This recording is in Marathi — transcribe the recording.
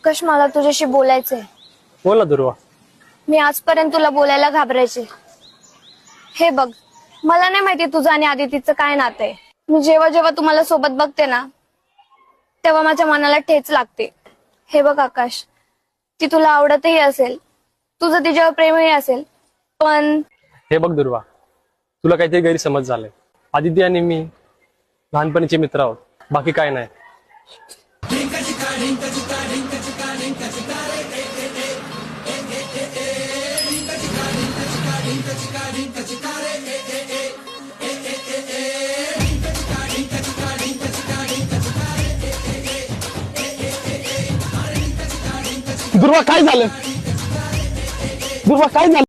आकाश, मला तुझ्याशी बोलायचंय. बोल ना दुर्वा. मी आजपर्यंत तुला बोलायला घाबरायचे. हे बघ, मला नाही माहिती तुझं आणि आदितीचं काय नातं आहे. मी जेव्हा जेव्हा तुम्हाला सोबत बघते ना, तेव्हा माझ्या मनाला ठेच लागते. हे बघ आकाश, ती तुला आवडतही असेल, तुझं तिच्यावर प्रेमही असेल, पण हे बघ दुर्वा, तुला काहीतरी गैरसमज झालाय. आदिती आणि मी लहानपणीचे मित्र आहोत, बाकी काय नाही. दुर्वा काय झालं? दुर्वा काय झालं?